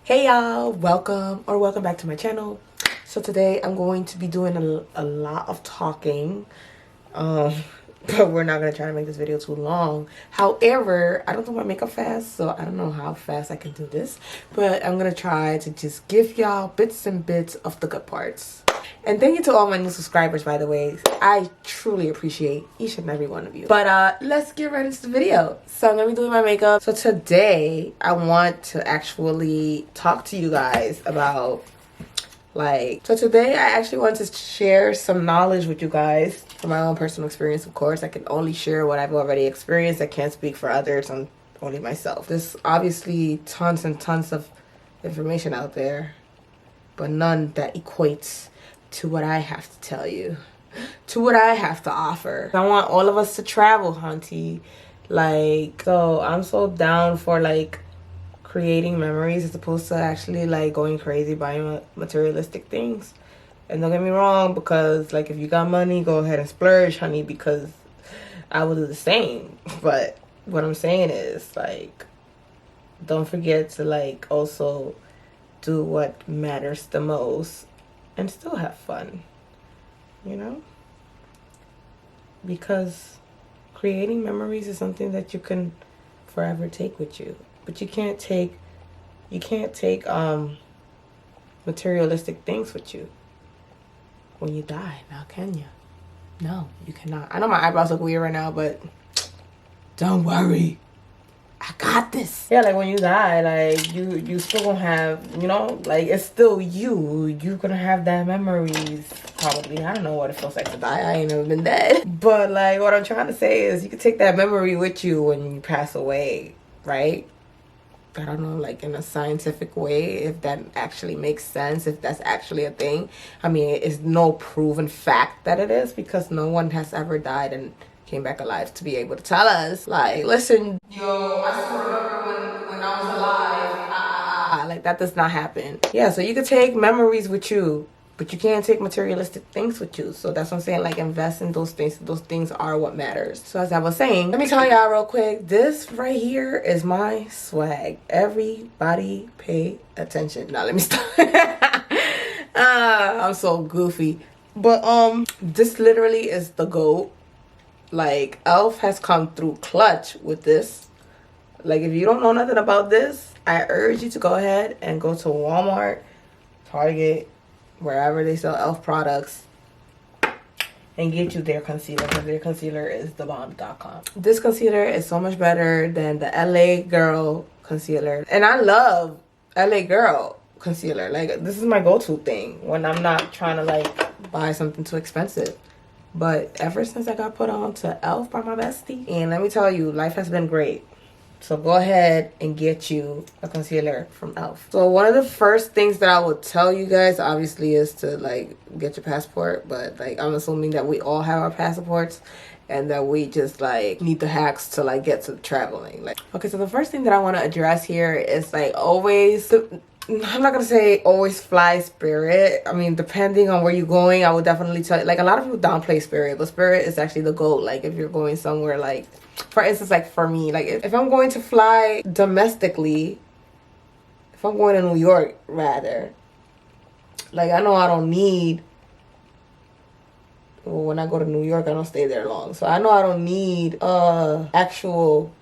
Hey y'all, welcome back to my channel. So today I'm going to be doing a lot of talking, but we're not going to try to make this video too long. However, I don't do my makeup fast, so I don't know how fast I can do this, but I'm going to try to just give y'all bits and bits of the good parts. And thank you to all my new subscribers, by the way. I truly appreciate each and every one of you. But let's get right into the video. So I'm gonna be doing my makeup. So today I want to actually talk to you guys about today I actually want to share some knowledge with you guys from my own personal experience. Of course, I can only share what I've already experienced. I can't speak for others, and only myself. There's obviously tons and tons of information out there, but none that equates to what I have to tell you, to what I have to offer. I want all of us to travel, hunty. So I'm so down for creating memories as opposed to actually going crazy buying materialistic things. And don't get me wrong, because if you got money, go ahead and splurge, honey, because I will do the same. But what I'm saying is don't forget to also do what matters the most and still have fun, you know? Because creating memories is something that you can forever take with you. But you can't take materialistic things with you when you die. Now can you? No, you cannot. I know my eyebrows look weird right now, but don't worry, I got this. Yeah, when you die, you still gonna have, it's still you. You gonna have that memories, probably. I don't know what it feels like to die. I ain't never been dead. But what I'm trying to say is you can take that memory with you when you pass away, right? I don't know, in a scientific way, if that actually makes sense, if that's actually a thing. I mean, it's no proven fact that it is, because no one has ever died and came back alive to be able to tell us, listen, yo, I still remember when I was alive. That does not happen. Yeah, so you can take memories with you, but you can't take materialistic things with you. So that's what I'm saying, invest in those things. Those things are what matters. So as I was saying, let me tell y'all real quick, this right here is my swag. Everybody pay attention. Now let me stop. I'm so goofy. But this literally is the GOAT. Elf has come through clutch with this. If you don't know nothing about this, I urge you to go ahead and go to Walmart, Target, wherever they sell Elf products, and get you their concealer, because their concealer is thebomb.com. This concealer is so much better than the LA Girl concealer. And I love LA Girl concealer. This is my go-to thing when I'm not trying to buy something too expensive. But ever since I got put on to Elf by my bestie, and let me tell you, life has been great. So go ahead and get you a concealer from Elf. So one of the first things that I would tell you guys, obviously, is to get your passport. But I'm assuming that we all have our passports, and that we just need the hacks to get to traveling. Okay, so the first thing that I want to address here is always, I'm not gonna say always fly Spirit. I mean, depending on where you're going, I would definitely tell you, a lot of people downplay Spirit, but Spirit is actually the GOAT. If you're going somewhere, for instance, for me, if I'm going to fly domestically, if I'm going to New York, rather, I know I don't need, well, when I go to New York, I don't stay there long, so I know I don't need actual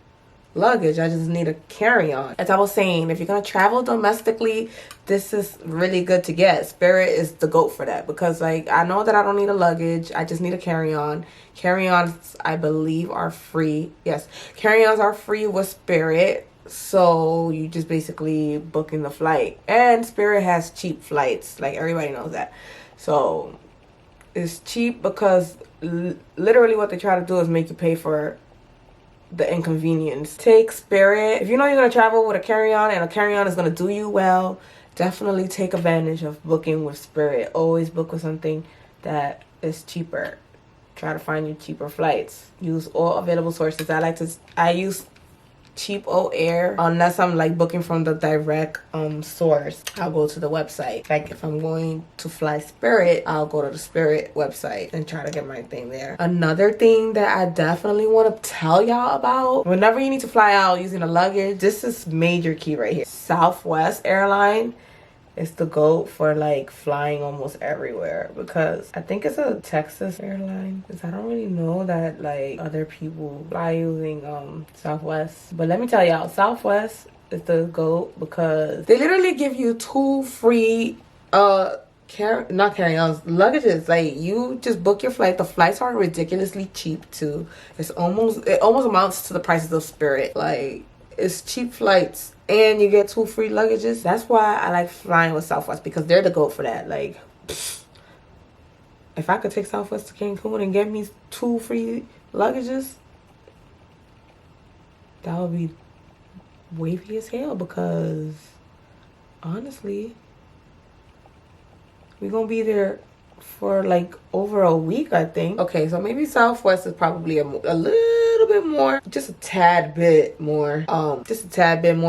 luggage. I just need a carry-on. As I was saying, if you're gonna travel domestically, this is really good to get. Spirit is the GOAT for that, because I know that I don't need a luggage. I just need a carry-on. Carry-ons, I believe, are free. Yes, carry-ons are free with Spirit, so you just basically booking the flight. And Spirit has cheap flights, everybody knows that. So it's cheap because literally what they try to do is make you pay for the inconvenience. Take Spirit. If you know you're going to travel with a carry-on, and a carry-on is going to do you well, definitely take advantage of booking with Spirit. Always book with something that is cheaper. Try to find you cheaper flights. Use all available sources. I use cheapo air unless I'm like booking from the direct source. I'll go to the website. Like if I'm going to fly Spirit, I'll go to the Spirit website and try to get my thing there. Another thing that I definitely want to tell y'all about, whenever you need to fly out using a luggage, this is major key right here. Southwest airline is the GOAT for like flying almost everywhere, because I think it's a Texas airline, because I don't really know that like other people fly using Southwest. But let me tell y'all, Southwest is the GOAT because they literally give you 2 free not carry-ons, luggages. Like you just book your flight. The flights are ridiculously cheap too. It almost amounts to the prices of Spirit. Like it's cheap flights and you get 2 free luggages. That's why I like flying with Southwest, because they're the GOAT for that. Like if I could take Southwest to Cancun and get me 2 free luggages, that would be wavy as hell, because honestly we're gonna be there for like over a week, I think. Okay, so maybe Southwest is probably a little bit more, just a tad bit more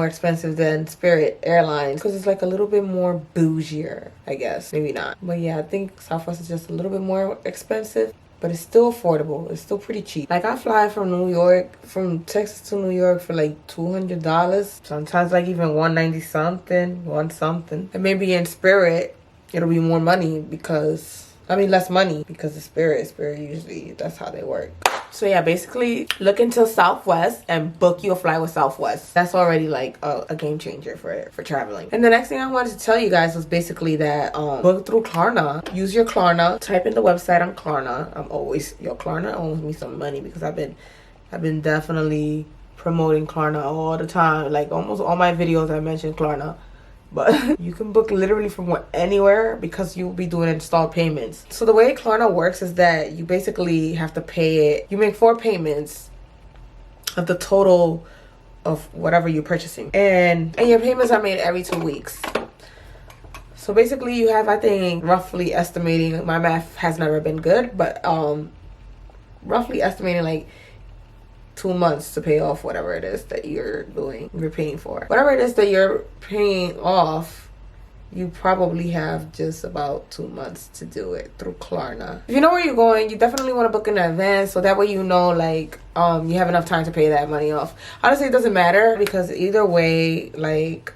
expensive than Spirit Airlines, because it's like a little bit more bougier, I guess. Maybe not, but yeah, I think Southwest is just a little bit more expensive, but it's still affordable. It's still pretty cheap. Like I fly from Texas to New York for like $200, sometimes like even $190 something. And maybe in Spirit it'll be more money, because less money, because the Spirit usually, that's how they work. So yeah, basically look into Southwest and book you a flight with Southwest. That's already like a game changer for traveling. And the next thing I wanted to tell you guys was basically that book through Klarna. Use your Klarna. Type in the website on Klarna. Klarna owes me some money, because I've been definitely promoting Klarna all the time. Like almost all my videos I mentioned Klarna. But you can book literally from anywhere, because you'll be doing installed payments. So the way Klarna works is that you basically have to pay it. You make 4 payments of the total of whatever you're purchasing, and your payments are made every 2 weeks. So basically you have, I think, roughly estimating, my math has never been good, but roughly estimating like 2 months to pay off whatever it is that you're paying for. Whatever it is that you're paying off, you probably have just about 2 months to do it through Klarna. If you know where you're going, you definitely want to book in advance, so that way you know like you have enough time to pay that money off. Honestly, it doesn't matter, because either way, like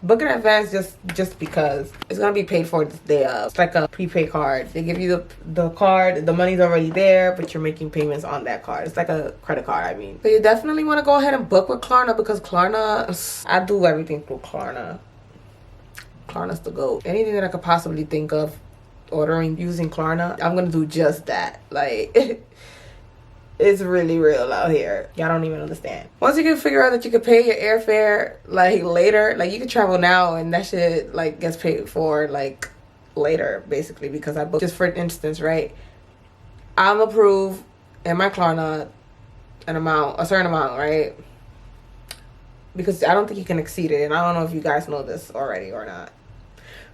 book in advance just because it's gonna be paid for this day of. It's like a prepaid card. They give you the card, the money's already there, but you're making payments on that card. It's like a credit card, I mean. But you definitely want to go ahead and book with Klarna, because Klarna, I do everything through Klarna. Klarna's the GOAT. Anything that I could possibly think of ordering using Klarna, I'm gonna do just that. Like it's really real out here. Y'all don't even understand. Once you can figure out that you can pay your airfare like later, like you can travel now and that shit like gets paid for like later, basically, because I booked, just for instance, right? I'm approved in my Klarna a certain amount, right? Because I don't think you can exceed it, and I don't know if you guys know this already or not.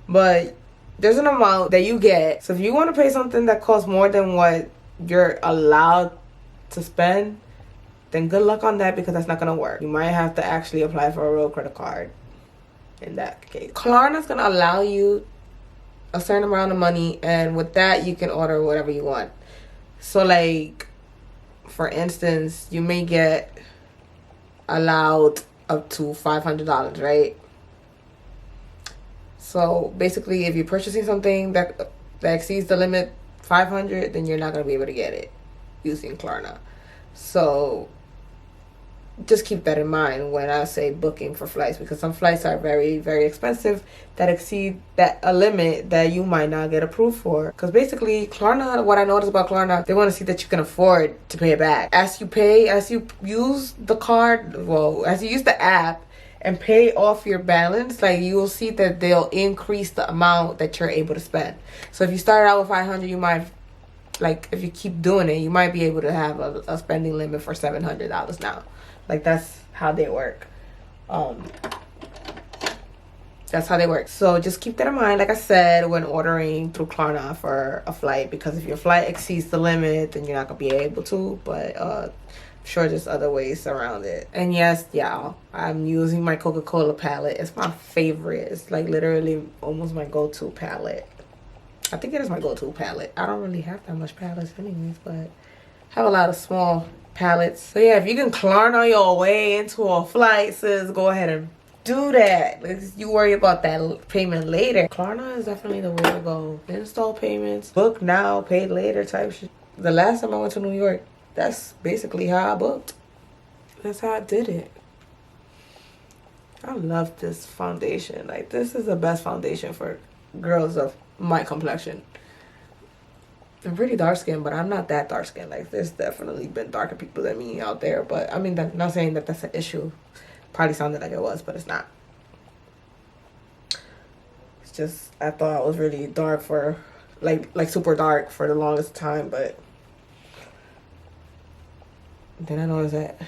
But there's an amount that you get. So if you want to pay something that costs more than what you're allowed to spend, then good luck on that, because that's not gonna work. You might have to actually apply for a real credit card in that case. Klarna's gonna allow you a certain amount of money, and with that you can order whatever you want. So like for instance, you may get allowed up to $500, right? So basically if you're purchasing something that exceeds the limit $500, then you're not gonna be able to get it using Klarna. So just keep that in mind when I say booking for flights, because some flights are very, very expensive that exceed a limit that you might not get approved for. Because basically Klarna, what I noticed about Klarna, they want to see that you can afford to pay it back. As you use the card, well, as you use the app and pay off your balance, like you will see that they'll increase the amount that you're able to spend. So if you start out with 500, you might, like if you keep doing it, you might be able to have a spending limit for $700 now. Like that's how they work. That's how they work. So just keep that in mind, like I said, when ordering through Klarna for a flight, because if your flight exceeds the limit, then you're not gonna be able to. But sure there's other ways around it. And yes, y'all, I'm using my Coca-Cola palette. It's my favorite. It's like literally almost my go-to palette. I think it is my go-to palette. I don't really have that much palettes anyways, but I have a lot of small palettes. So yeah, if you can Klarna your way into a flight, sis, go ahead and do that. You worry about that payment later. Klarna is definitely the way to go. Install payments, book now, pay later type shit. The last time I went to New York, that's basically how I booked. That's how I did it. I love this foundation. Like, this is the best foundation for girls of my complexion. I'm pretty dark skinned, but I'm not that dark skinned. Like, there's definitely been darker people than me out there. But I mean, not saying that that's an issue. Probably sounded like it was, but it's not. It's just, I thought I was really dark for, like super dark for the longest time, but then I noticed that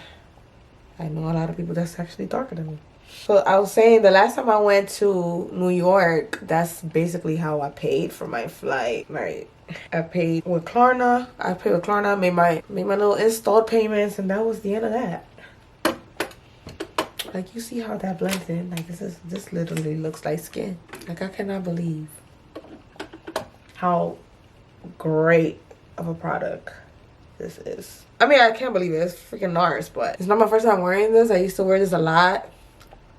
I know a lot of people that's actually darker than me. So I was saying the last time I went to New York, that's basically how I paid for my flight. Right. I paid with Klarna. Made my little installed payments, and that was the end of that. Like, you see how that blends in? Like, this literally looks like skin. Like, I cannot believe how great of a product this is. I mean, I can't believe it. It's freaking NARS, but it's not my first time wearing this. I used to wear this a lot,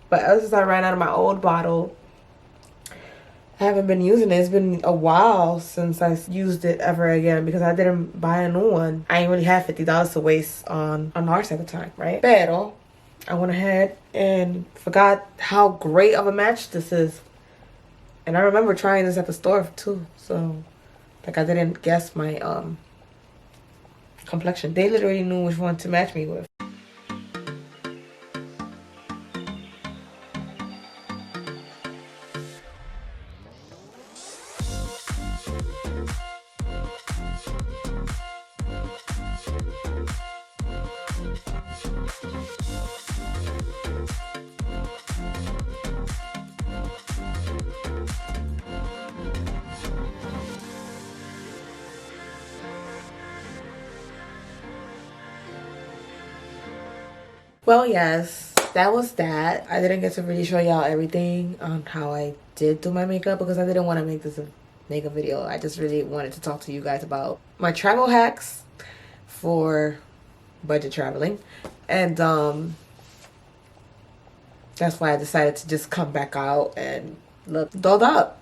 but ever since I ran out of my old bottle, I haven't been using it. It's been a while since I used it ever again because I didn't buy a new one. I ain't really had $50 to waste on NARS at the time, right? Pero I went ahead and forgot how great of a match this is. And I remember trying this at the store too. So, like, I didn't guess my complexion. They literally knew which one to match me with. Well, yes, that was that. I didn't get to really show y'all everything on how I did do my makeup because I didn't want to make this a makeup video. I just really wanted to talk to you guys about my travel hacks for budget traveling. And that's why I decided to just come back out and look dolled up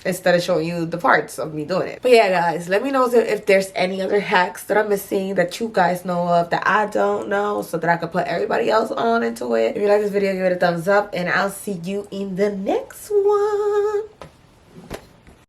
instead of showing you the parts of me doing it. But yeah, guys, let me know if there's any other hacks that I'm missing that you guys know of that I don't know, so that I can put everybody else on into it. If you like this video, give it a thumbs up, and I'll see you in the next one.